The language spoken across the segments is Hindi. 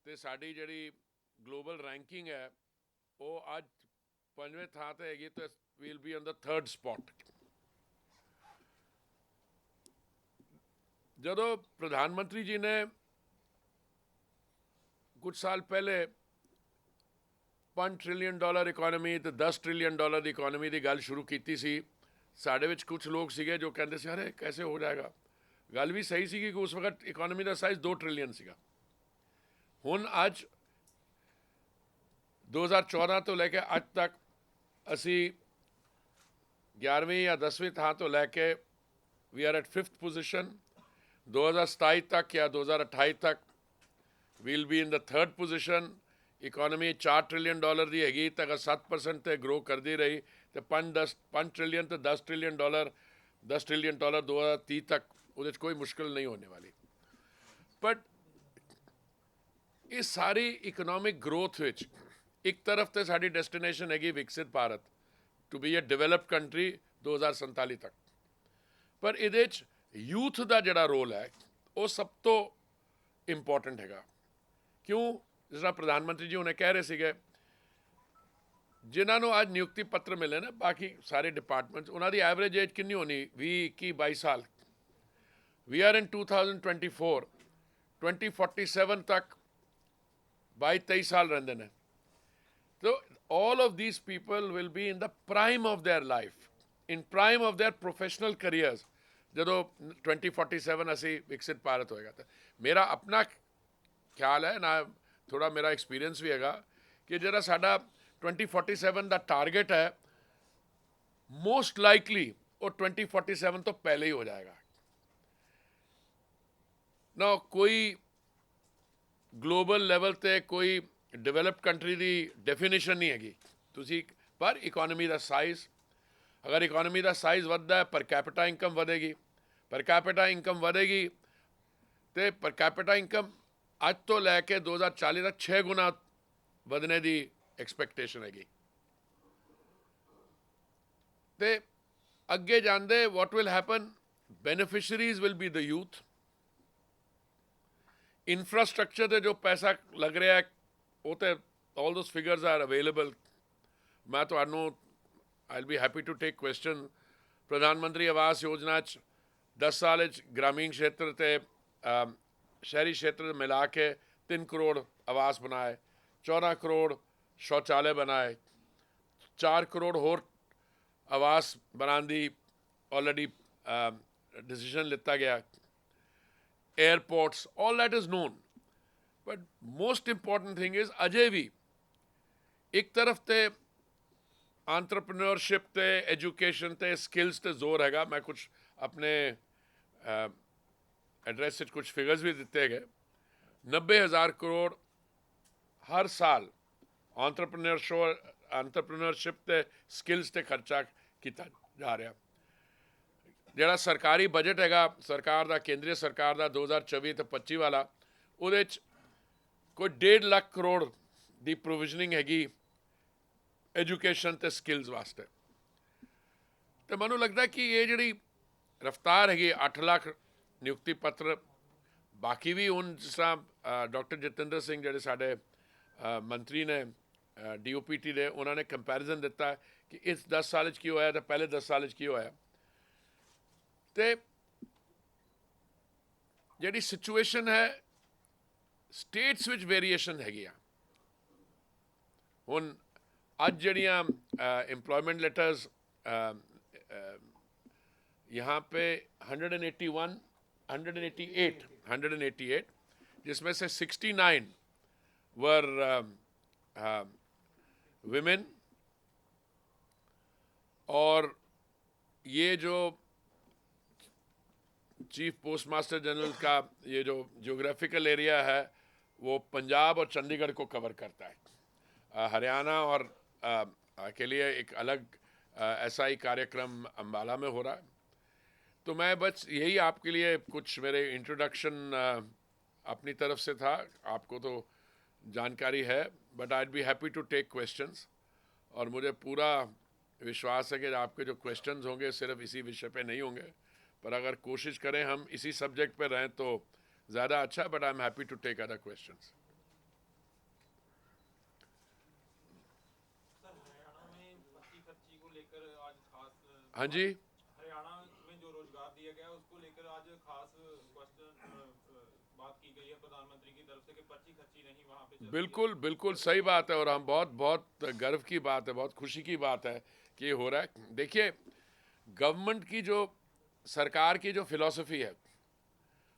ਤੇ ਸਾਡੀ ਜਿਹੜੀ ਗਲੋਬਲ ਰੈਂਕਿੰਗ ਹੈ ਉਹ ਅੱਜ 5ਵੇਂ ਥਾਂ ਤੇ ਹੈਗੀ ਤੇ we'll be on the 3rd spot. ਜਦੋਂ ਪ੍ਰਧਾਨ ਮੰਤਰੀ ਜੀ ਨੇ ਕੁਝ ਸਾਲ ਪਹਿਲੇ $5 ਟ੍ਰਿਲੀਅਨ ਇਕੋਨਮੀ ਤੇ $10 ਟ੍ਰਿਲੀਅਨ ਦੀ ਇਕੋਨਮੀ ਦੀ ਗੱਲ ਸ਼ੁਰੂ ਕੀਤੀ ਸੀ, ਸਾਡੇ ਵਿੱਚ ਕੁਝ ਲੋਕ ਸੀਗੇ ਜੋ ਕਹਿੰਦੇ ਸੀ ਅਰੇ ਕੈਸੇ ਹੋ ਜਾਏਗਾ। ਗੱਲ ਵੀ ਸਹੀ ਸੀਗੀ ਕਿ ਉਸ ਵਕਤ ਇਕੋਨਮੀ ਦਾ ਸਾਈਜ਼ 2 ਟ੍ਰਿਲੀਅਨ ਸੀਗਾ। ਹੁਣ ਅੱਜ 2014 ਤੋਂ ਲੈ ਕੇ ਅੱਜ ਤੱਕ ਅਸੀਂ 11ਵੀਂ ਜਾਂ 10ਵੀਂ ਥਾਂ ਤੋਂ ਲੈ ਕੇ we are at 5th position. 2027 ਤੱਕ ਜਾਂ 2028 ਤੱਕ will be in the 3rd position. Economy 4 trillion ਦੀ ਹੈਗੀ ਤਾਂ ਅਗਰ 7% ਤੇ ਗਰੋ ਕਰਦੀ ਰਹੀ ਤੇ 5 ਟ੍ਰਿਲੀਅਨ ਤੇ $10 ਟ੍ਰਿਲੀਅਨ 10 ਟ੍ਰਿਲੀਅਨ 2030 ਤੱਕ ਉਹਦੇ 'ਚ ਕੋਈ ਮੁਸ਼ਕਿਲ ਨਹੀਂ ਹੋਣੇ ਵਾਲੀ। ਬਟ ਇਹ ਸਾਰੀ ਇਕਨੋਮਿਕ ਗਰੋਥ ਵਿੱਚ ਇੱਕ ਤਰਫ ਤੇ ਸਾਡੀ ਡੈਸਟੀਨੇਸ਼ਨ ਹੈਗੀ ਵਿਕਸਿਤ Bharat to be a developed country 2047 ਤੱਕ, ਪਰ ਇਹਦੇ 'ਚ ਯੂਥ ਦਾ ਜਿਹੜਾ ਰੋਲ ਹੈ ਉਹ ਸਭ ਤੋਂ ਇੰਪੋਰਟੈਂਟ ਹੈਗਾ। ਕਿਉਂ? ਜਿਸ ਤਰ੍ਹਾਂ ਪ੍ਰਧਾਨ ਮੰਤਰੀ ਜੀ ਹੁਣੇ ਕਹਿ ਰਹੇ ਸੀਗੇ, ਜਿਨ੍ਹਾਂ ਨੂੰ ਅੱਜ ਨਿਯੁਕਤੀ ਪੱਤਰ ਮਿਲੇ ਨੇ ਬਾਕੀ ਸਾਰੇ ਡਿਪਾਰਟਮੈਂਟਸ, ਉਹਨਾਂ ਦੀ ਐਵਰੇਜ ਏਜ ਕਿੰਨੀ ਹੋਣੀ? 20, 21, 22 ਸਾਲ। ਵੀ ਆਰ ਇਨ 2024, 2047 ਤੱਕ 22-23 ਸਾਲ ਰਹਿੰਦੇ ਨੇ। So all of these people will be in the prime of their life, in prime of their professional careers, ਜਦੋਂ 2047 ਅਸੀਂ ਵਿਕਸਿਤ ਭਾਰਤ ਹੋਏਗਾ। ਤਾਂ ਮੇਰਾ ਆਪਣਾ ਖਿਆਲ ਹੈ ਨਾ, ਥੋੜ੍ਹਾ ਮੇਰਾ ਐਕਸਪੀਰੀਅੰਸ ਵੀ ਹੈਗਾ ਕਿ ਜਿਹੜਾ ਸਾਡਾ 2047 ਦਾ ਟਾਰਗੇਟ ਹੈ ਮੋਸਟ ਲਾਈਕਲੀ ਉਹ 2047 ਤੋਂ ਪਹਿਲੇ ਹੀ ਹੋ ਜਾਏਗਾ ਨਾ। ਕੋਈ ਗਲੋਬਲ ਲੈਵਲ ਤੇ ਕੋਈ ਡਿਵੈਲਪਡ ਕੰਟਰੀ ਦੀ ਡੈਫੀਨੇਸ਼ਨ ਨਹੀਂ ਹੈਗੀ ਤੁਸੀਂ, ਪਰ ਇਕੋਨਮੀ ਦਾ ਸਾਈਜ਼, ਅਗਰ ਇਕੋਨਮੀ ਦਾ ਸਾਈਜ਼ ਵੱਧਦਾ ਹੈ ਪਰ ਕੈਪੀਟਾ ਇਨਕਮ ਵਧੇਗੀ, ਪਰ ਕੈਪੀਟਾ ਇਨਕਮ ਵਧੇਗੀ ਤੇ ਪਰ ਕੈਪੀਟਾ ਇਨਕਮ ਅੱਜ ਤੋਂ ਲੈ ਕੇ 2040 ਤੱਕ 6 ਗੁਣਾ ਵਧਣੇ ਦੀ ਐਕਸਪੈਕਟੇਸ਼ਨ ਹੈਗੀ। ਤੇ ਅੱਗੇ ਜਾਂਦੇ what will happen, beneficiaries will be the youth. Infrastructure ਤੇ ਜੋ ਪੈਸਾ ਲੱਗ ਰਿਹਾ ਹੈ ਉਹ ਤੇ all those figures are available। ਮੈਂ ਤੁਹਾਨੂੰ I'll be happy to take question। ਪ੍ਰਧਾਨ ਮੰਤਰੀ ਆਵਾਸ ਯੋਜਨਾ 'ਚ 10 ਸਾਲ 'ਚ ਗ੍ਰਾਮੀਣ ਖੇਤਰ ਤੇ ਸ਼ਹਿਰੀ ਖੇਤਰ ਮਿਲਾ ਕੇ 3 ਕਰੋੜ ਆਵਾਸ ਬਣਾਏ, 14 ਕਰੋੜ ਸ਼ੌਚਾਲੇ ਬਣਾਏ, 4 ਕਰੋੜ ਹੋਰ ਆਵਾਸ ਬਣਾਉਣ ਦੀ ਆਲਰੇਡੀ ਡਿਸੀਜ਼ਨ ਲਿੱਤਾ ਗਿਆ। Airports, all that is known, but most important thing is ਅਜੇ ਵੀ ਇੱਕ ਤਰਫ ਤੇ ਐਂਟਰਪ੍ਰੀਨਿਓਰਸ਼ਿਪ ਤੇ ਐਜੂਕੇਸ਼ਨ ਤੇ ਸਕਿੱਲਸ ਤੇ ਜ਼ੋਰ ਹੈਗਾ। ਮੈਂ ਕੁਝ ਆਪਣੇ ਐਡਰੈਸ ਵਿੱਚ ਕੁਝ ਫਿਗਰਸ ਵੀ ਦਿੱਤੇ ਗਏ। 90,000 ਕਰੋੜ ਹਰ ਸਾਲ ਐਂਟਰਪ੍ਰੀਨਿਓਰਸ਼ਿਪ ਤੇ ਸਕਿੱਲਸ ਤੇ ਖਰਚਾ ਕੀਤਾ ਜਾ ਰਿਹਾ। ਜਿਹੜਾ ਸਰਕਾਰੀ ਬਜਟ ਹੈਗਾ ਸਰਕਾਰ ਦਾ, ਕੇਂਦਰੀ ਸਰਕਾਰ ਦਾ 2024 ਤੇ 25 ਵਾਲਾ, ਉਹਦੇ 'ਚ ਕੋਈ 1.5 ਲੱਖ ਕਰੋੜ ਦੀ ਪ੍ਰੋਵੀਜ਼ਨਿੰਗ ਹੈਗੀ ਐਜੂਕੇਸ਼ਨ ਤੇ ਸਕਿੱਲਸ ਵਾਸਤੇ। ਤੇ ਮੈਨੂੰ ਲੱਗਦਾ ਕਿ ਇਹ ਜਿਹੜੀ ਰਫਤਾਰ ਹੈਗੀ 8 ਲੱਖ ਨਿਯੁਕਤੀ ਪੱਤਰ, ਬਾਕੀ ਵੀ ਹੁਣ ਜਿਸ ਤਰ੍ਹਾਂ ਡਾਕਟਰ ਜਤਿੰਦਰ ਸਿੰਘ ਜਿਹੜੇ ਸਾਡੇ ਮੰਤਰੀ ਨੇ DOPT ਦੇ, ਉਹਨਾਂ ਨੇ ਕੰਪੈਰੀਜ਼ਨ ਦਿੱਤਾ ਕਿ ਇਸ 10 ਸਾਲ 'ਚ ਕੀ ਹੋਇਆ ਤੇ ਪਹਿਲੇ 10 ਸਾਲ 'ਚ ਕੀ ਹੋਇਆ। ਤੇ ਜਿਹੜੀ ਸਿਚੁਏਸ਼ਨ ਹੈ ਸਟੇਟਸ ਵਿੱਚ ਵੇਰੀਏਸ਼ਨ ਹੈਗੀ ਆ। ਹੁਣ ਅੱਜ ਜਿਹੜੀਆਂ एम्प्लॉयमेंट लेटर्स यहाँ पे 188 जिसमें से 69 वर विमेन, और ये जो चीफ पोस्ट मास्टर जनरल का ये जो ज्योग्राफिकल एरिया है वो पंजाब और चंडीगढ़ को कवर करता है। हरियाणा और के लिए एक अलग ऐसा ही कार्यक्रम अम्बाला में हो रहा है। तो मैं बस यही आपके लिए कुछ मेरे इंट्रोडक्शन अपनी तरफ से था। आपको तो जानकारी है, but I be happy to take questions, और मुझे पूरा विश्वास है कि आपके जो क्वेश्चंस होंगे सिर्फ इसी विषय पे नहीं होंगे, पर अगर कोशिश करें हम इसी सब्जेक्ट पे रहें तो ज़्यादा अच्छा। But I am happy to take other questions. हाँ जी, हरियाणा में जो रोजगार दिया गया उसको लेकर आज खास क्वेश्चन बात की गई है प्रधानमंत्री की तरफ से कि पर्ची खर्ची नहीं वहाँ पे चलती है। बिल्कुल बिल्कुल सही बात है, और हम बहुत बहुत गर्व की बात है, बहुत खुशी की बात है कि ये हो रहा है। देखिए, गवर्नमेंट की जो, सरकार की जो फिलॉसफी है,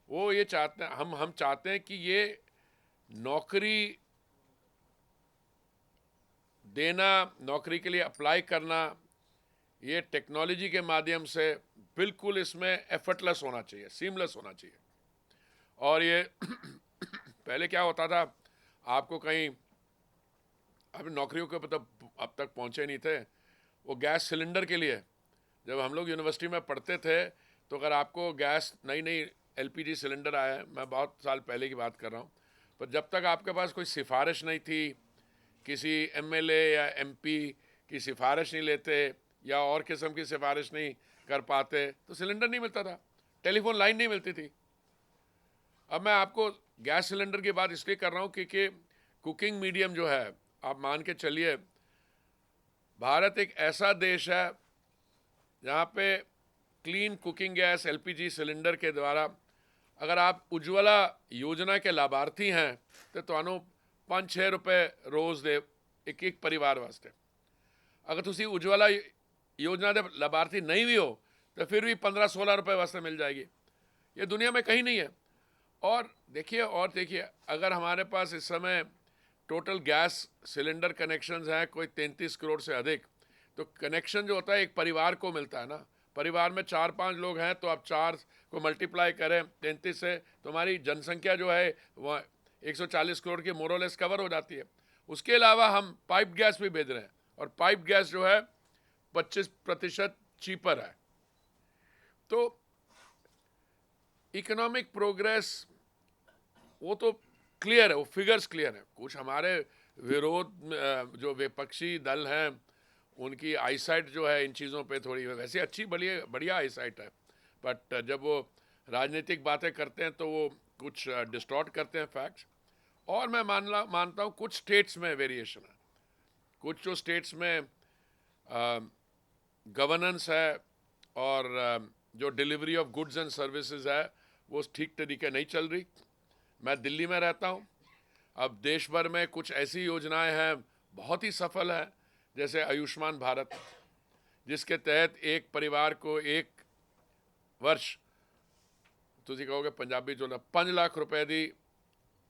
वो ये चाहते हैं, हम चाहते हैं कि ये नौकरी देना, नौकरी के लिए अप्लाई करना, ये टेक्नोलॉजी के माध्यम से बिल्कुल इसमें एफर्टलेस होना चाहिए, सीमलेस होना चाहिए। और ये पहले क्या होता था, आपको कहीं, अब नौकरियों के मतलब अब तक पहुंचे नहीं थे। वो गैस सिलेंडर के लिए, जब हम लोग यूनिवर्सिटी में पढ़ते थे, तो अगर आपको गैस, नई नई एलपीजी सिलेंडर आया है, मैं बहुत साल पहले की बात कर रहा हूँ, पर जब तक आपके पास कोई सिफारिश नहीं थी, किसी एमएलए या एमपी की सिफारिश नहीं लेते, या और किस्म की सिफारिश नहीं कर पाते, तो सिलेंडर नहीं मिलता था, टेलीफोन लाइन नहीं मिलती थी। अब मैं आपको गैस सिलेंडर की बात इसलिए कर रहा हूँ क्योंकि कुकिंग मीडियम जो है, आप मान के चलिए, भारत एक ऐसा देश है जहाँ पे clean cooking gas LPG cylinder के द्वारा, अगर आप उज्ज्वला योजना के लाभार्थी हैं, तो ਤੁਹਾਨੂੰ 5-6 रुपए रोज़ दे एक एक परिवार वास्ते। अगर ਤੁਸੀਂ उज्ज्वला योजना के लाभार्थी नहीं भी हो, तो फिर भी 15-16 रुपए वास्ते मिल जाएगी। ये दुनिया में कहीं नहीं है। और देखिए, अगर हमारे पास इस समय टोटल गैस सिलेंडर कनेक्शंस हैं कोई 33 करोड़ से अधिक, तो कनेक्शन जो होता है एक परिवार को मिलता है ना। परिवार में 4-5 लोग हैं, तो आप 4 को मल्टीप्लाई करें 33 से, तो हमारी जनसंख्या जो है वह 140 करोड़ की मोरलेस कवर हो जाती है। उसके अलावा हम पाइप गैस भी भेज रहे हैं, और पाइप गैस जो है 25% चीपर है। तो इकोनॉमिक प्रोग्रेस वो तो क्लियर है, वो फिगर्स क्लियर है। कुछ हमारे विरोध जो विपक्षी दल हैं, उनकी आईसाइट जो है इन चीज़ों पे थोड़ी, वैसे अच्छी बढ़िया बढ़िया आईसाइट है, बट जब वो राजनीतिक बातें करते हैं तो वो कुछ डिस्टॉर्ट करते हैं फैक्ट्स। और मैं मानता हूँ कुछ स्टेट्स में वेरिएशन है, कुछ जो स्टेट्स में गवर्नेंस है और जो delivery of goods and services है वो ठीक तरीके नहीं चल रही। मैं दिल्ली में रहता हूँ, अब देश भर में कुछ ऐसी योजनाएं हैं बहुत ही सफल हैं, जैसे आयुष्मान भारत, जिसके तहत एक परिवार को एक वर्ष, ਤੁਸੀਂ ਕਹੋਗੇ ਪੰਜਾਬੀ ਚੋਂ 5 ਲੱਖ रुपए ਦੀ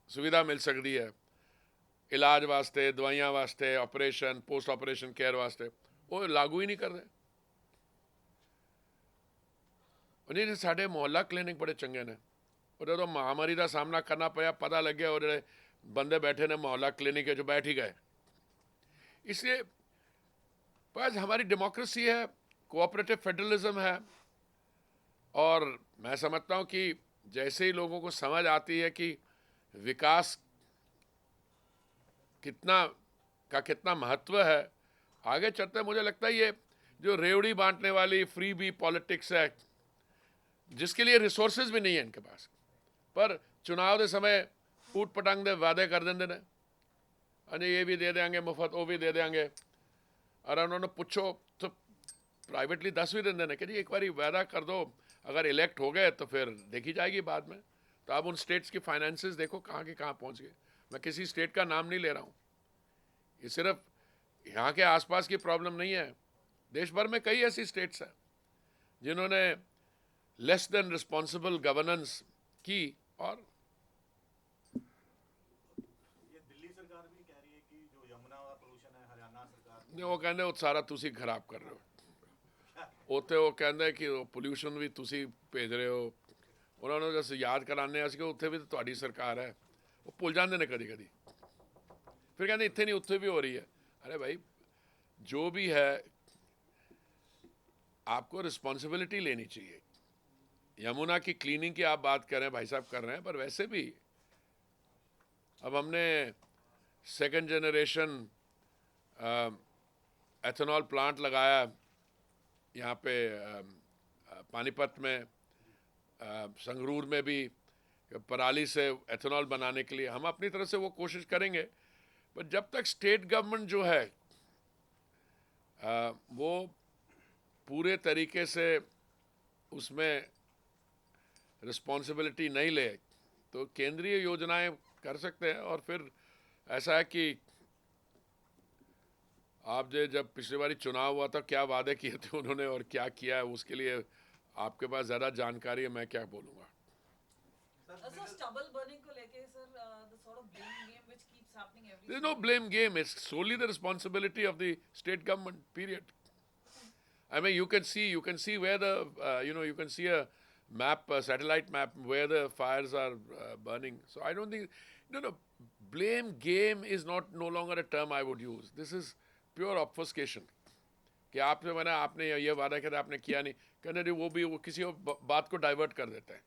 ਸੁਵਿਧਾ ਮਿਲ ਸਕਦੀ ਹੈ इलाज वास्ते, दवाइयाँ वास्ते, ऑपरेशन, पोस्ट ऑपरेशन केयर वास्ते। वो लागू ही नहीं कर रहे। नहीं, साढ़े मोहल्ला क्लिनिक बड़े चंगे ने, और जो महामारी का सामना करना पाया, पता लग गया, और बंदे बैठे ने मोहल्ला क्लिनिक जो बैठ ही गए। इसलिए बस हमारी डेमोक्रेसी है, कोऑपरेटिव फेडरलिज्म है, और मैं समझता हूँ कि जैसे ही लोगों को समझ आती है कि विकास कितना महत्व है, आगे चलते मुझे लगता है ये जो रेवड़ी बांटने वाली फ्री बी पॉलिटिक्स है, जिसके लिए रिसोर्सेज भी नहीं है इनके पास, पर चुनाव के समय ऊट पटांग दे वादे कर देंगे ने, अरे ये भी दे देंगे मुफ्त, वो भी दे देंगे, और उन्होंने पूछो तो प्राइवेटली 10 भी देंगे ने कि जी एक बार वादा कर दो, अगर इलेक्ट हो गए तो फिर देखी जाएगी बाद में। तो आप उन स्टेट्स की फाइनेंसेस देखो कहाँ के कहाँ पहुँच गए। मैं किसी स्टेट का नाम नहीं ले रहा हूँ, ये सिर्फ यहाँ के आसपास की प्रॉब्लम नहीं है, देश भर में कई ऐसी स्टेट्स हैं जिन्होंने लेस देन रिस्पॉन्सिबल गवर्नेंस की। और ये दिल्ली सरकार भी कह रही है कि जो यमुना का पोल्यूशन है हरियाणा सरकार वो कहते वो सारा तुसी खराब कर रहे हो, ਉੱਥੇ ਉਹ ਕਹਿੰਦੇ ਕਿ ਪੋਲਿਊਸ਼ਨ ਵੀ ਤੁਸੀਂ ਭੇਜ ਰਹੇ ਹੋ। ਉਹਨਾਂ ਨੂੰ ਜਦ ਯਾਦ ਕਰਾਉਂਦੇ ਅਸੀਂ ਕਿ ਉੱਥੇ ਵੀ ਤਾਂ ਤੁਹਾਡੀ ਸਰਕਾਰ ਹੈ, ਉਹ ਭੁੱਲ ਜਾਂਦੇ ਨੇ ਕਦੀ ਕਦੀ, फिर कहते इतने नहीं उत्थे भी हो रही है। अरे भाई, जो भी है आपको रिस्पॉन्सिबिलिटी लेनी चाहिए। यमुना की क्लीनिंग की आप बात कर रहे हैं, भाई साहब कर रहे हैं, पर वैसे भी अब हमने सेकंड जनरेशन एथेनॉल प्लांट लगाया यहाँ पे पानीपत में, संगरूर में भी, पराली से एथेनॉल बनाने के लिए हम अपनी तरफ से वो कोशिश करेंगे। पर जब तक स्टेट गवर्नमेंट जो है वो पूरे तरीके से उसमें रिस्पॉन्सिबिलिटी नहीं ले तो केंद्रीय योजनाएं कर सकते हैं। और फिर ऐसा है कि आप जब पिछली बारी चुनाव हुआ था क्या वादे किए थे उन्होंने और क्या किया है, उसके लिए आपके पास ज़्यादा जानकारी है, मैं क्या बोलूँगा। सर स्टबल बर्निंग को लेके sir the sort of blame game which keeps happening every There's no blame game. It's solely the responsibility of the state government. Period. I mean, you can see where the you can see a map, a satellite map, where the fires are burning. So I don't think no. Blame game is no longer a term I would use. This is pure obfuscation. कि आपने ये वादा किया था आपने किया नहीं, कहने दे वो किसी और बात को डाइवर्ट कर देते हैं।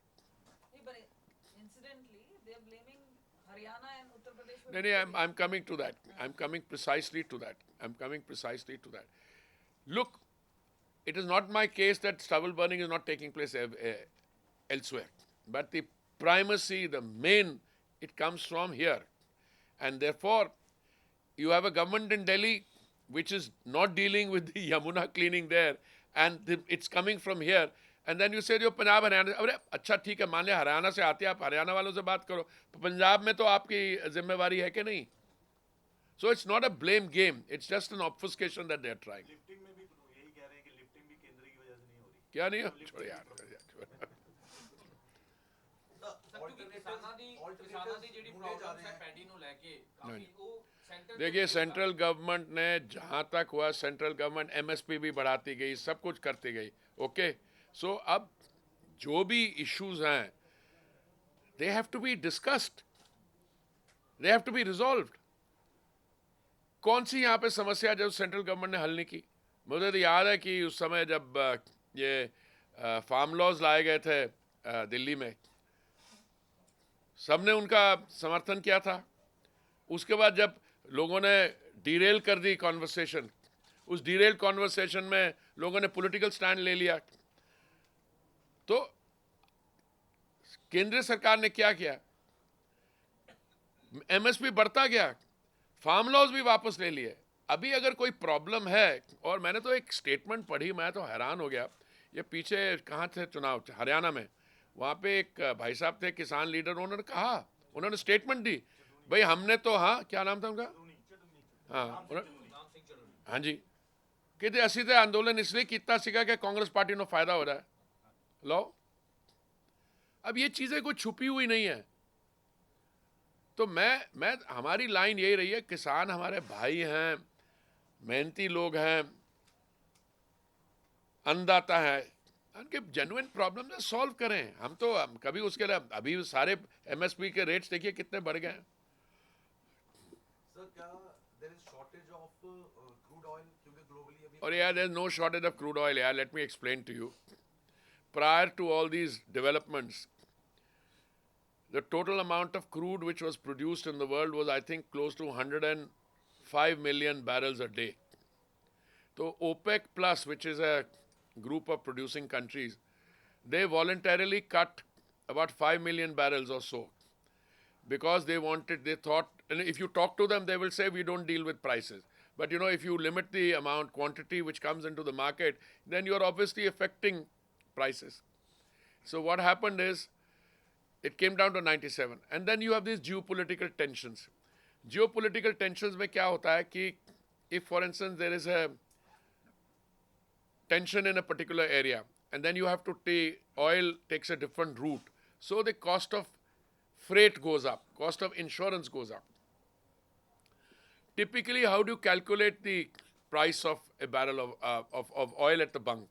I'm coming to that. I'm coming precisely to that. Look, it is not my case that stubble burning is not taking place elsewhere. But the primacy, the main, it comes from here. And therefore, you have a government in Delhi which is not dealing with the Yamuna cleaning there, and it's coming from here. And then you say जो पंजाब हरियाणा, अरे अच्छा ठीक है, मान लिया हरियाणा से आते हैं, आप हरियाणा वालों से बात करो, पंजाब में तो आपकी जिम्मेवारी है कि नहीं? So it's not a blame game, it's just an obfuscation that they are trying. Lifting में भी यही कह रहे हैं कि लिफ्टिंग भी केंद्र की वजह से नहीं हो रही। क्या नहीं हो? छोड़ यार। देखिए सेंट्रल गवर्नमेंट ने जहाँ तक हुआ, सेंट्रल गवर्नमेंट एमएसपी भी बढ़ाती गई, सब कुछ करती गई, ओके। सो अब जो भी इश्यूज हैं they have to be discussed, they have to be resolved. कौन सी यहाँ पे समस्या जो सेंट्रल गवर्नमेंट ने हल नहीं की? मुझे तो याद है कि उस समय जब ये फार्म लॉज लाए गए थे दिल्ली में, सबने उनका समर्थन किया था। उसके बाद जब लोगों ने डीरेल कर दी कॉन्वर्सेशन, उस डीरेल कॉन्वर्सेशन में लोगों ने पॉलिटिकल स्टैंड ले लिया। तो केंद्र सरकार ने क्या किया? एमएसपी बढ़ता गया, फार्म लॉज भी वापस ले लिए। अभी अगर कोई प्रॉब्लम है, और मैंने तो एक स्टेटमेंट पढ़ी, मैं तो हैरान हो गया। ये पीछे कहाँ थे चुनाव, हरियाणा में, वहाँ पे एक भाई साहब थे किसान लीडर, उन्होंने कहा, उन्होंने स्टेटमेंट दी, भाई हमने तो, हाँ क्या नाम था उनका, हाँ जी, कि असी तो आंदोलन इसलिए किया सीगा कि कांग्रेस पार्टी को फायदा हो रहा है। लो, अब ये चीजें कोई छुपी हुई नहीं है। तो मैं हमारी लाइन यही रही है, किसान हमारे भाई हैं, मेहनती लोग हैं, अन्नदाता है, उनके जेन्युइन प्रॉब्लम है सॉल्व करें। हम कभी उसके लिए, अभी सारे एमएसपी के रेट्स देखिए कितने बढ़ गए हैं। सर क्या there is shortage of crude oil, क्योंकि ग्लोबली अभी, और यार there is no shortage of crude oil यार, let me explain to you. Prior to all these developments, the total amount of crude which was produced in the world was, I think, close to 105 million barrels a day. So OPEC Plus, which is a group of producing countries, they voluntarily cut about 5 million barrels or so because they thought, and if you talk to them, they will say, we don't deal with prices. But if you limit the quantity which comes into the market, then you're obviously affecting prices. So what happened is, it came down to 97. And then you have these geopolitical tensions. Geopolitical tensions में क्या होता है कि if, for instance, there is a tension in a particular area, and then you have to oil takes a different route, so the cost of freight goes up, cost of insurance goes up. Typically, how do you calculate the price of a barrel of oil at the bunk?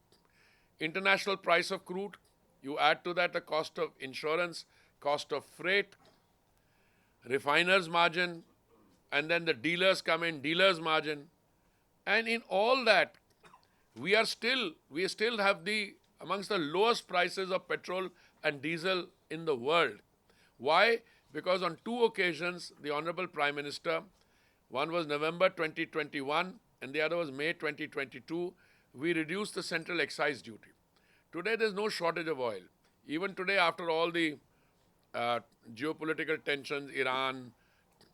International price of crude, you add to that the cost of insurance, cost of freight, refiner's margin, and then the dealers come in, dealer's margin. And in all that, we still have amongst the lowest prices of petrol and diesel in the world. Why? Because on two occasions, the Honorable Prime Minister, one was November 2021 and the other was May 2022, we reduced the central excise duty. Today there's no shortage of oil. Even today, after all the geopolitical tensions, Iran,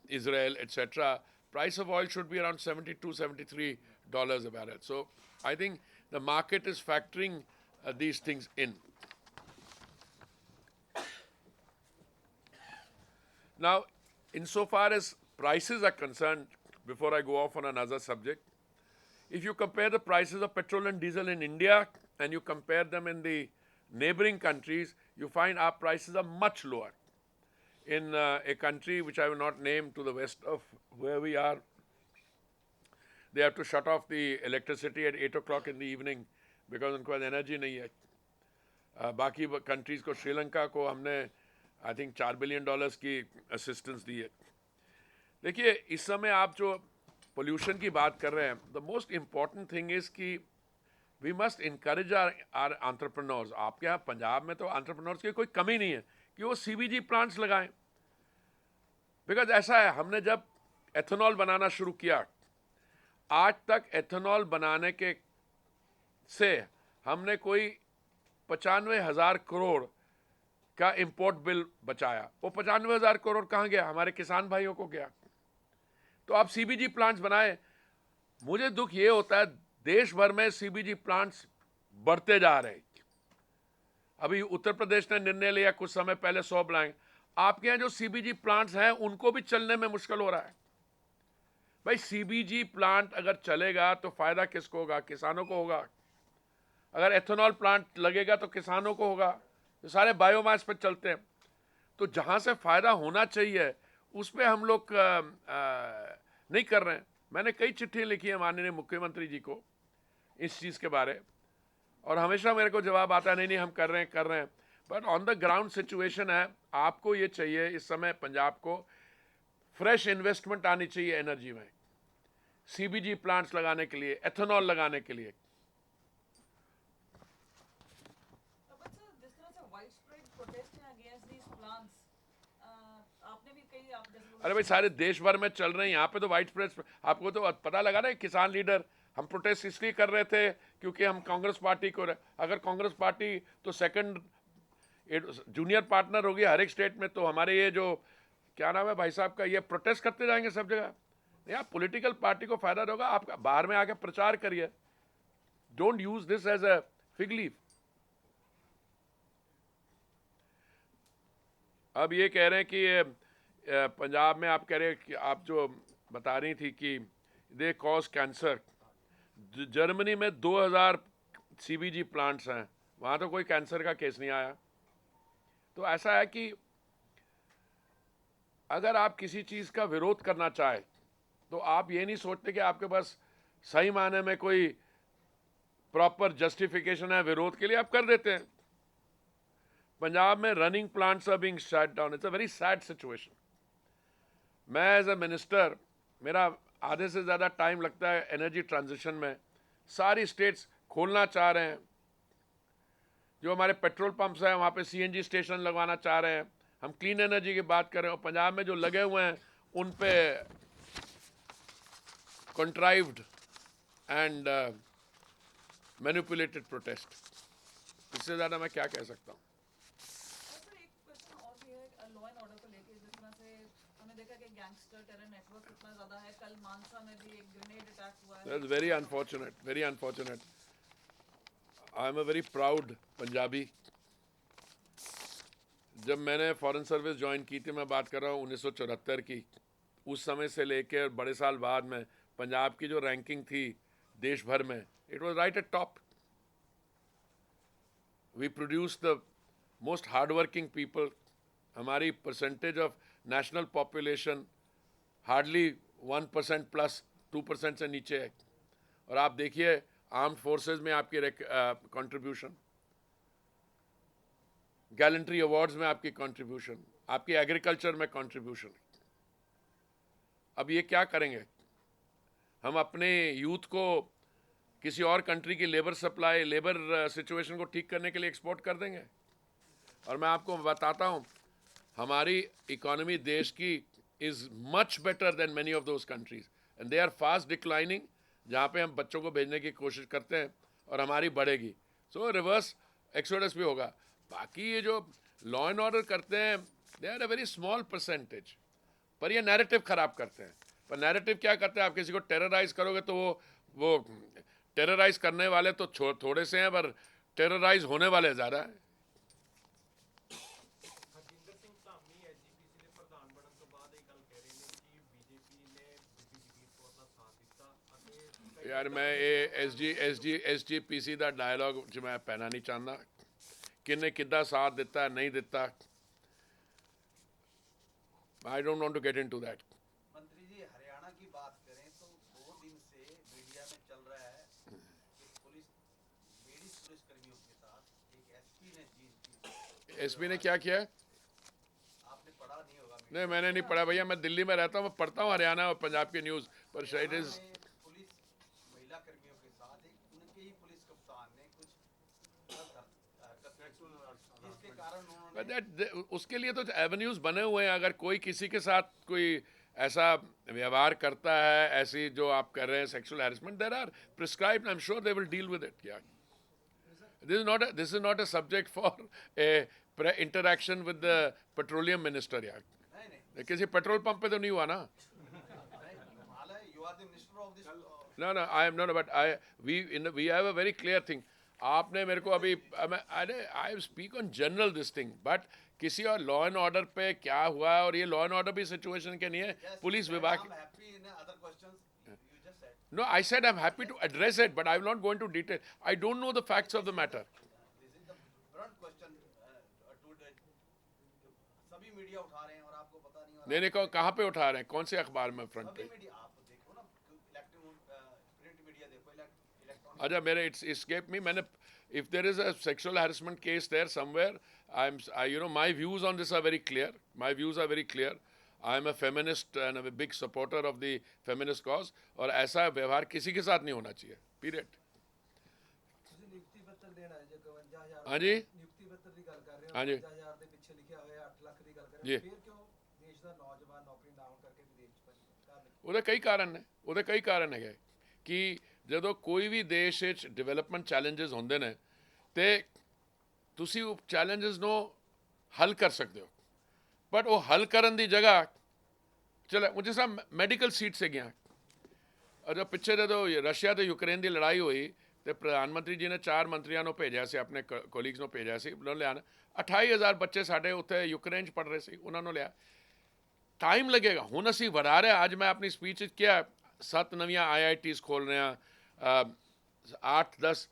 Israel, etc., price of oil should be around $72, $73 a barrel. So I think the market is factoring these things in. Now, insofar as prices are concerned, before I go off on another subject, if you compare the prices of petrol and diesel in India and you compare them in the neighboring countries, you find our prices are much lower. In a country which I will not name to the west of where we are, they have to shut off the electricity at 8 o'clock in the evening because उनके पास एनर्जी नहीं है. बाकी कंट्रीज़ को, श्रीलंका को हमने आई थिंक $4 बिलियन की असिस्टेंस दी है. देखिए, इस समय आप जो पोल्यूशन की बात कर रहे हैं, the most important thing is कि we must encourage our entrepreneurs. आपके यहाँ पंजाब में तो एंटरप्रेन्योर्स की कोई कमी नहीं है कि वो CBG प्लांट्स लगाएं. बिकॉज ऐसा है, हमने जब एथेनॉल बनाना शुरू किया, आज तक एथेनॉल बनाने के से हमने कोई 95,000 करोड़ का इंपोर्ट बिल बचाया. वो 95,000 करोड़ कहाँ गया? हमारे किसान भाइयों को गया. तो आप CBG प्लांट्स बनाए. मुझे दुख ये होता है, देश भर में CBG प्लांट्स बढ़ते जा रहे हैं. अभी उत्तर प्रदेश ने निर्णय लिया कुछ समय पहले 100 बनाएंगे. आपके यहाँ जो CBG प्लांट्स हैं उनको भी चलने में मुश्किल हो रहा है. भाई, CBG प्लांट अगर चलेगा तो फायदा किसको होगा? किसानों को होगा. अगर एथेनॉल प्लांट लगेगा तो किसानों को होगा. तो सारे बायोमास पर चलते हैं. तो जहाँ से फायदा होना चाहिए उस पर हम लोग नहीं कर रहे हैं. मैंने कई चिट्ठी लिखी है माननीय मुख्यमंत्री जी को इस चीज़ के बारे, और हमेशा मेरे को जवाब आता है नहीं हम कर रहे हैं. But on the ground situation है, आपको ये चाहिए इस समय पंजाब को फ्रेश इन्वेस्टमेंट आनी चाहिए एनर्जी में, CBG प्लांट्स लगाने के लिए, एथेनॉल लगाने के लिए. But sir, जिस तरह से widespread protest है against these plants, आपने भी कई आप जैसे बोला- अरे भाई, सारे देश भर में चल रहे हैं. यहाँ पे तो वाइड प्रेस, आपको तो पता लगा ना, किसान लीडर हम प्रोटेस्ट इसलिए कर रहे थे क्योंकि हम कांग्रेस पार्टी को, अगर कांग्रेस पार्टी तो सेकंड जूनियर पार्टनर होगी हर एक स्टेट में, तो हमारे ये जो क्या नाम है भाई साहब का, ये प्रोटेस्ट करते जाएंगे सब जगह. नहीं, आप पॉलिटिकल पार्टी को फायदा होगा, आप बाहर में आके प्रचार करिए. Don't use this as a fig leaf. अब ये कह रहे हैं कि पंजाब में, आप कह रहे हैं कि आप जो बता रही थी कि दे कॉज कैंसर. जर्मनी में 2000 CBG प्लांट्स हैं, वहाँ तो कोई कैंसर का केस नहीं आया. तो ऐसा है कि अगर आप किसी चीज़ का विरोध करना चाहे तो आप ये नहीं सोचते कि आपके पास सही मायने में कोई प्रॉपर जस्टिफिकेशन है विरोध के लिए, आप कर देते हैं. पंजाब में running plants are being shut down. It's a very sad situation. मैं एज अ मिनिस्टर, मेरा आधे से ज़्यादा टाइम लगता है एनर्जी ट्रांजिशन में. सारी स्टेट्स खोलना चाह रहे हैं. जो हमारे पेट्रोल पंप्स हैं वहाँ पे CNG स्टेशन लगवाना चाह रहे हैं. हम क्लीन एनर्जी की बात कर रहे हैं, और पंजाब में जो लगे हुए हैं उन पे कंट्राइव्ड एंड मैनिपुलेटेड प्रोटेस्ट. इससे ज़्यादा मैं क्या कह सकता हूँ. सर, एक क्वेश्चन और भी है लॉ एंड ऑर्डर को लेके. जिस तरह से हमने देखा कि गैंगस्टर टेरर नेटवर्क कितना ज्यादा है. कल मानसा में भी एक ग्रेनेड अटैक हुआ है. That's very unfortunate, very unfortunate. I am a very proud Punjabi. जब मैंने फॉरेन सर्विस ज्वाइन की थी, मैं बात कर रहा हूँ 1974 की, उस समय से लेकर बड़े साल बाद में पंजाब की जो रैंकिंग थी देश भर में, it was right at top. We produce the most hard working people. हमारी percentage of national population hardly 1% plus 2% से नीचे है. और आप देखिए आर्म्ड फोर्सेस में आपकी कंट्रीब्यूशन, गैलेंट्री अवार्ड्स में आपकी कंट्रीब्यूशन, आपकी एग्रीकल्चर में कंट्रीब्यूशन. अब ये क्या करेंगे? हम अपने यूथ को किसी और कंट्री की लेबर सप्लाई, लेबर सिचुएशन को ठीक करने के लिए एक्सपोर्ट कर देंगे? और मैं आपको बताता हूँ, हमारी इकोनॉमी देश की is much better than many of those countries, and they are fast declining. जहाँ पे हम बच्चों को भेजने की कोशिश करते हैं और हमारी बढ़ेगी, सो रिवर्स एक्सोडस भी होगा. बाकी ये जो लॉ एंड ऑर्डर करते हैं, they are a very small percentage, पर ये नैरेटिव ख़राब करते हैं. पर नैरेटिव क्या करते हैं? आप किसी को टेरराइज करोगे तो वो टेरराइज करने वाले तो थोड़े से हैं, पर टेरराइज होने वाले ज़्यादा हैं। ਹਰਜਿੰਦਰ ਸਿੰਘ ਧਾਮੀ ਐਜੀਪੀਸੀ ਦੇ ਪ੍ਰਧਾਨ ਬਣਨ ਤੋਂ ਬਾਅਦ ਇਹ ਗੱਲ ਕਹਿ ਰਹੇ ਨੇ ਕਿ ਬੀਜੇਪੀ ਨੇ ਬੀਬੀ ਜਗੀਰ ਕੌਰ ਦਾ ਸਾਥ ਦਿੱਤਾ ਅਤੇ यार मैं ये SGPC ਦਾ ਡਾਇਲੌਗ 'ਚ ਮੈਂ ਪੈਣਾ ਨਹੀਂ ਚਾਹੁੰਦਾ, ਕਿੰਨੇ ਕਿੱਦਾਂ ਸਾਥ ਦਿੱਤਾ ਨਹੀਂ ਦਿੱਤਾ। I don't want to get into that. मंत्री जी, हरियाणा की बात करें तो 2 दिन से मीडिया में चल रहा है कि लेडीज पुलिस कर्मियों के साथ एक एसपी ने जी एसपी ने क्या किया है? आपने पढ़ा नहीं होगा नहीं, मैंने नहीं पढ़ा भैया, मैं दिल्ली में रहता हूँ, मैं पढ़ता हूँ हरियाणा और पंजाब की न्यूज़, पर शायद इज पुलिस महिला कर्मियों के साथ एक उनके ही पुलिस कप्तान ने कुछ हरकत जिसके कारण उन्होंने उसके लिए तो एवेन्यूज बने हुए हैं। अगर कोई किसी के साथ कोई ऐसा व्यवहार करता है, ऐसी जो आप कर रहे हैं sexual harassment, there are prescribed, I am sure they will deal with it. या this is not a subject for a interaction with the petroleum minister. यार नहीं किसी पेट्रोल पंप पे तो नहीं हुआ ना? Himalaya, you are the minister of this No, I am not, but we have a very clear thing. आपने मेरे को अभी I speak on general this thing, but किसी और लॉ एंड ऑर्डर पे क्या हुआ है, और ये लॉ एंड ऑर्डर भी सिचुएशन के नहीं है, पुलिस विभाग। I'm happy in other questions you just said. No, I said I'm happy to address it, but I will not go into detail. I don't know the facts of the matter. This is the front question to the सभी मीडिया उठा रहे हैं और आपको पता नहीं हो रहा। नहीं, कहाँ पे उठा रहे हैं, कौन से अखबार में फ्रंट सभी पे? मीडिया आप देखो ना, प्रिंट मीडिया देखो, इलेक्ट्रॉनिक अच्छा, मेरे इट्स escaped me. मैंने, if there is a sexual harassment case there somewhere, my views on this are very clear. My views are very clear. I am a feminist and I'm a big supporter of the feminist cause, और ऐसा व्यवहार किसी के साथ नहीं होना चाहिए, period. ਤੁਸੀਂ ਨਿਯੁਕਤੀ ਪੱਤਰ ਦੇਣਾ ਹੈ ਜੇ 51000 ਹਾਂਜੀ। ਨਿਯੁਕਤੀ ਪੱਤਰ ਦੀ ਗੱਲ ਕਰ ਰਹੇ ਹੋ, ਹਾਂਜੀ। 51000 ਦੇ ਪਿੱਛੇ ਲਿਖਿਆ ਹੋਇਆ 8 ਲੱਖ ਦੀ ਗੱਲ ਕਰ ਜੀ। ਰਹੇ ਹੋ, ਫਿਰ ਕਿਉਂ ਦੇਸ਼ ਦਾ ਨੌਜਵਾਨ ਨੌਕਰੀ ਨਾ ਹੋਣ ਕਰਕੇ ਵਿਦੇਸ਼ ਚ ਭੱਜਦਾ? ਉਹਦੇ ਕਈ ਕਾਰਨ ਹੈਗੇ ਕਿ ਜਦੋਂ ਕੋਈ ਵੀ ਦੇਸ਼ ਵਿੱਚ ਡਿਵੈਲਪਮੈਂਟ ਚੈਲੰਜਸ ਹੁੰਦੇ ਨੇ ਤੇ ਤੁਸੀਂ ਉਹ ਚੈਲੰਜਸ ਨੂੰ ਹੱਲ ਕਰ ਸਕਦੇ ਹੋ, ਬਟ ਉਹ ਹੱਲ ਕਰਨ ਦੀ ਜਗ੍ਹਾ ਚਲੋ ਜਿਸ ਤਰ੍ਹਾਂ ਮੈਡੀਕਲ ਸੀਟ ਸੇ ਗਿਆ, ਅਜਾ ਪਿੱਛੇ ਜਦੋਂ ਰਸ਼ੀਆ ਤੇ ਯੂਕਰੇਨ ਦੀ ਲੜਾਈ ਹੋਈ ਤੇ ਪ੍ਰਧਾਨ ਮੰਤਰੀ ਜੀ ਨੇ 4 ਮੰਤਰੀਆਂ ਨੂੰ ਭੇਜਿਆ ਸੀ, ਆਪਣੇ ਕੋਲੀਗਸ ਨੂੰ ਭੇਜਿਆ ਸੀ, ਉਹਨਾਂ ਲਿਆਣ 28000 ਬੱਚੇ ਸਾਡੇ ਉੱਥੇ ਯੂਕਰੇਨ 'ਚ ਪੜ੍ਹ ਰਹੇ ਸੀ, ਉਹਨਾਂ ਨੂੰ ਲਿਆ। ਟਾਈਮ ਲੱਗੇਗਾ, ਹੁਣ ਅਸੀਂ ਵਧਾ ਰਹੇ। ਅੱਜ ਮੈਂ ਆਪਣੀ ਸਪੀਚ 'ਚ ਕਿਹਾ 7 ਨਵੀਆਂ IITs खोल रहे हैं, 8-10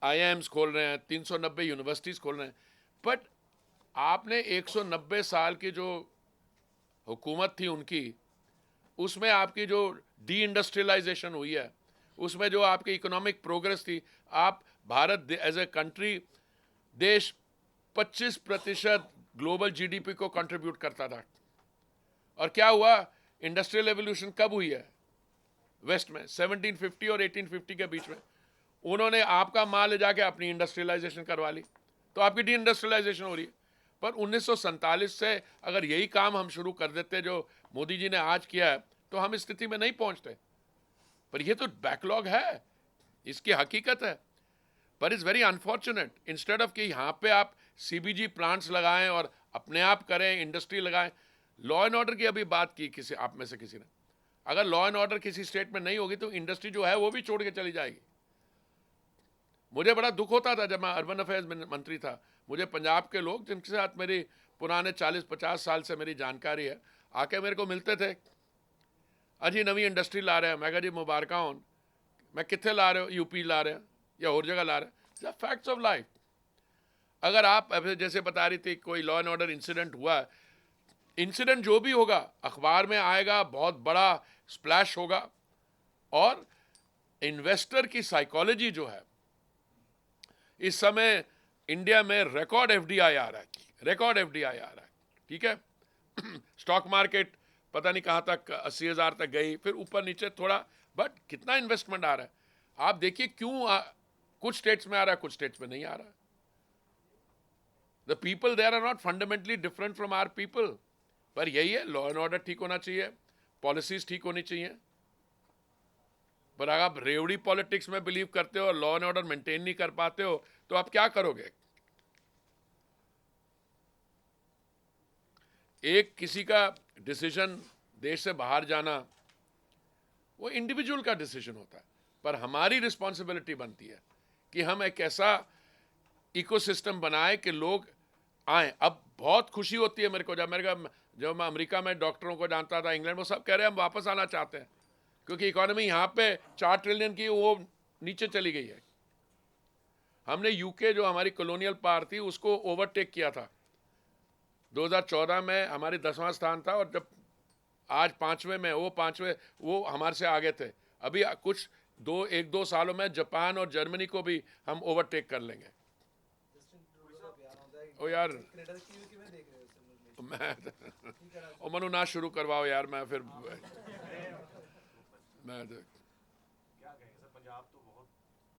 IIMs खोल रहे हैं, 390 यूनिवर्सिटीज़ खोल रहे हैं, बट आपने 190 साल की जो हुकूमत थी उनकी, उसमें आपकी जो डी इंडस्ट्रियलाइजेशन हुई है, उसमें जो आपकी इकोनॉमिक प्रोग्रेस थी, आप भारत एज ए कंट्री देश 25% ग्लोबल GDP को कंट्रीब्यूट करता था, और क्या हुआ? इंडस्ट्रियल एवोल्यूशन कब हुई है? वेस्ट में 1750 और 1850 के बीच में उन्होंने आपका माल ले जाके अपनी इंडस्ट्रियलाइजेशन करवा ली, तो आपकी डी इंडस्ट्रियलाइजेशन हो रही है। पर 1947 से अगर यही काम हम शुरू कर देते जो मोदी जी ने आज किया है, तो हम इस स्थिति में नहीं पहुंचते। पर ये तो बैकलॉग है, इसकी हकीकत है। पर is very unfortunate, instead of कि यहाँ पे आप CBG प्लांट्स लगाएं और अपने आप करें, इंडस्ट्री लगाएं। लॉ एंड ऑर्डर की अभी बात की किसी आप में से किसी ने, अगर लॉ एंड ऑर्डर किसी स्टेट में नहीं होगी तो इंडस्ट्री जो है वो भी छोड़ के चली जाएगी। मुझे बड़ा दुख होता था जब मैं अर्बन अफेयर्स मंत्री था, मुझे पंजाब के लोग जिनके साथ मेरी पुराने 40-50 साल से मेरी जानकारी है, आके मेरे को मिलते थे, अजी नवी इंडस्ट्री ला रहे हैं। मैं कहा जी मुबारक होन, मैं कितने ला रहे हो? यूपी ला रहे हैं या और जगह ला रहे हैं। Facts of life. अगर आप जैसे बता रही थी कोई लॉ एंड ऑर्डर इंसिडेंट हुआ, इंसिडेंट जो भी होगा अखबार में आएगा, बहुत बड़ा स्प्लैश होगा, और इन्वेस्टर की साइकोलॉजी जो है, इस समय इंडिया में रिकॉर्ड FDI आ रहा है, रिकॉर्ड FDI आ रहा है, ठीक है। स्टॉक मार्केट पता नहीं कहाँ तक 80,000 तक गई, फिर ऊपर नीचे थोड़ा, बट कितना इन्वेस्टमेंट आ रहा है आप देखिए। क्यों कुछ स्टेट्स में आ रहा है, कुछ स्टेट्स में नहीं आ रहा है। The people there are not fundamentally different from our people, पर यही है, लॉ एंड ऑर्डर ठीक होना चाहिए, पॉलिसीज ठीक होनी चाहिए। पर अगर आप रेवड़ी पॉलिटिक्स में बिलीव करते हो और लॉ एंड ऑर्डर मेंटेन नहीं कर पाते हो, तो आप क्या करोगे? एक किसी का डिसीजन देश से बाहर जाना वो इंडिविजुअल का डिसीजन होता है, पर हमारी रिस्पॉन्सिबिलिटी बनती है कि हम एक ऐसा इकोसिस्टम बनाए कि लोग आए। अब बहुत खुशी होती है मेरे को जब मैं अमेरिका में डॉक्टरों को जानता था, इंग्लैंड, वो सब कह रहे हैं हम वापस आना चाहते हैं, क्योंकि इकोनॉमी यहाँ पे 4 ट्रिलियन की वो नीचे चली गई है। हमने यूके जो हमारी कॉलोनियल पावर थी उसको ओवरटेक किया था। 2014 में हमारी 10वां स्थान था, और जब आज 5वें में, वो हमारे से आगे थे। अभी कुछ 1-2 सालों में जापान और जर्मनी को भी हम ओवरटेक कर लेंगे। ओ यार क्रेडल की किਵੇਂ देख रहे हो सर? मैं ओ मनु ना शुरू करवाओ यार, मैं फिर मैं